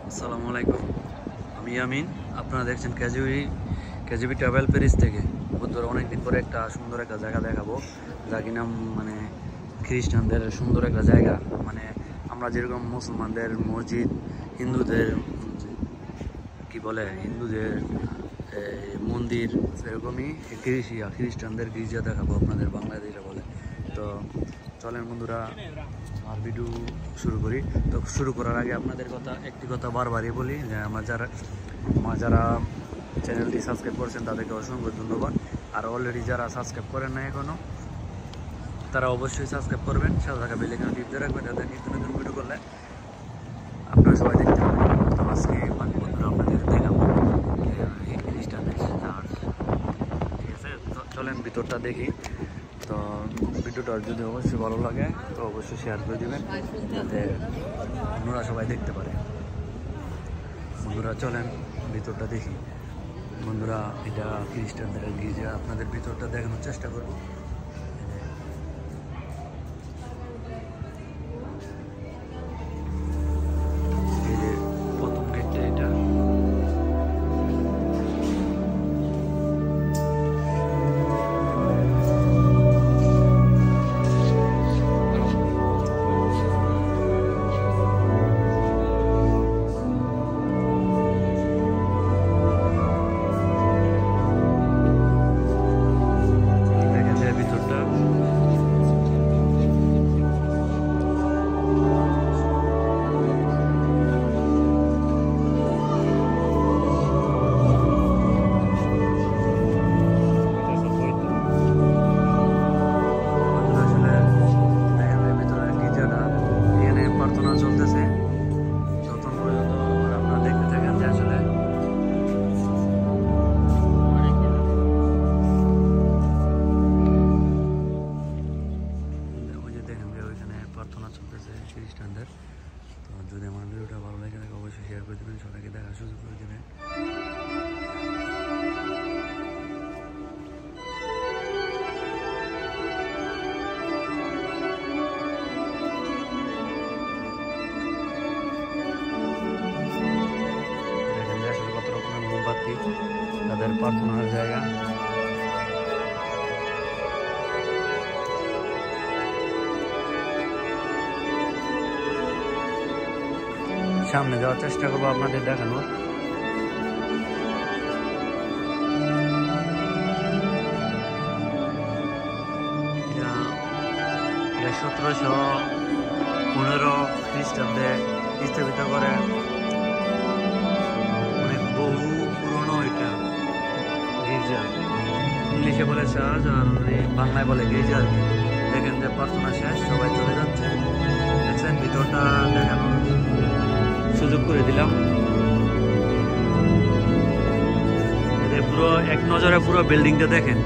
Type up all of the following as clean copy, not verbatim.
আসসালামু আলাইকুম, আমি আমিন। আপনারা দেখছেন কেজিবি ট্রাভেল প্যারিস থেকে। বন্ধুরা, অনেকদিন পরে একটা সুন্দর একটা জায়গা দেখাবো, যা কিনা মানে খ্রিস্টানদের সুন্দর একটা জায়গা। মানে আমরা যেরকম মুসলমানদের মসজিদ, হিন্দুদের হিন্দুদের মন্দির, সেরকমই খ্রিস্টানদের গির্জা দেখাবো আপনাদের, বাংলাদেশে বলে। তো চলেন বন্ধুরা, আমার ভিডিও শুরু করি। তো শুরু করার আগে আপনাদের একটি কথা বারবারই বলি যে আমার যারা চ্যানেলটি সাবস্ক্রাইব করেছেন তাদেরকে অসংখ্য ধন্যবাদ। আর অলরেডি যারা সাবস্ক্রাইব করেন না এখনও, তারা অবশ্যই সাবস্ক্রাইব করবেন, সাথে থাকা বেল আইকনে টিপ দিয়ে রাখবেন, যাতে নিত্য নতুন ভিডিও করলে আপনারা সবাই দেখতে পাবেন। তো আজকে বাকি বন্ধুরা আপনাদের দেখাবো খ্রিস্টানদের চার্চ, ঠিক আছে? তো চলেন ভিতরটা দেখি। তো ভিডিওটা যদি অবশ্যই ভালো লাগে তো অবশ্যই শেয়ার করে দেবেন, যাতে আপনারা সবাই দেখতে পারে। বন্ধুরা চলেন ভিতরটা দেখি। বন্ধুরা, এটা খ্রিস্টানদের গির্জা, আপনাদের ভিতরটা দেখানোর চেষ্টা করব। এই যে প্রথম গেটটা এটা। চলতেছে যতক্ষণ পর্যন্ত আপনারা দেখতে থাকেন যে আসলে ওই যে দেখেন যে ওইখানে প্রার্থনা চলতেছে খ্রিস্টানদের। তো যদি আমার ভিডিওটা ভালো লাগে থাকে অবশ্যই শেয়ার করে দেবেন, সবাইকে দেখার সুযোগ করে দেবেন। তাদের প্রার্থনার জায়গা। সামনে যাওয়ার চেষ্টা করবো আপনাদের দেখানো। এটা 1715 খ্রিস্টাব্দে স্থাপিত করে, অনেক বহু পুরনো এটা গির্জা। ইংলিশে বলে চার্চ, আর বাংলায় বলে গির্জা আর কি। দেখেন যে প্রার্থনা শেষ, সবাই চলে যাচ্ছে। দেখছেন ভিতরটা দেখানোর সুযোগ করে দিলাম। এদের পুরো এক নজরে পুরো বিল্ডিংটা দেখেন।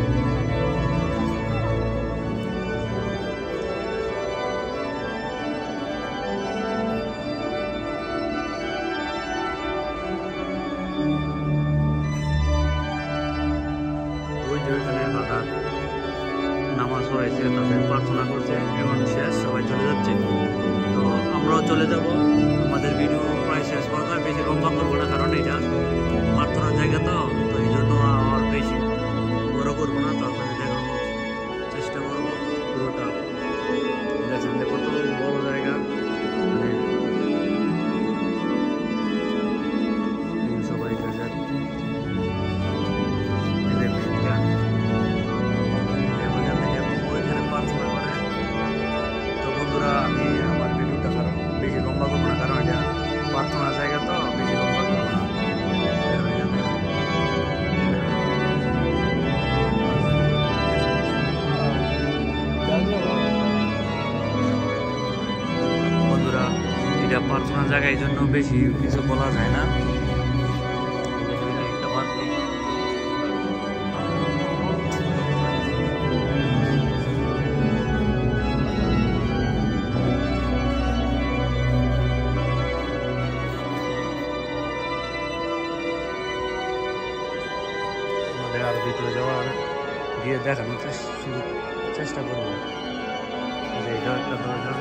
নামাজ পড়াইছে, তাদের প্রার্থনা করছে, এখন শেষ, সবাই চলে যাচ্ছে। তো আমরাও চলে যাব। আমাদের ভিডিও প্রায় শেষ পর্যায়ে, বেশি লম্বা করবো না, কারণ এটা প্রার্থনার জায়গা। তো এই জন্য আর বেশি বড় করবো না। তো আপনাদের দেখানোর চেষ্টা করবো পুরোটা। দেখেন যে কত বড় জায়গা, মানে সবাই আমি আমার ভিডিওটা কারণ বেশি লম্বা করবো না, কারণ এটা প্রার্থনার জায়গা, তো বেশি লম্বা করবো না। বন্ধুরা, এটা প্রার্থনার জায়গা, এই জন্য বেশি কিছু বলা যায় না। আর ভিতরে যাওয়ার গিয়ে দেখানোর চেষ্টা করবো যে এটা একটা দরজা।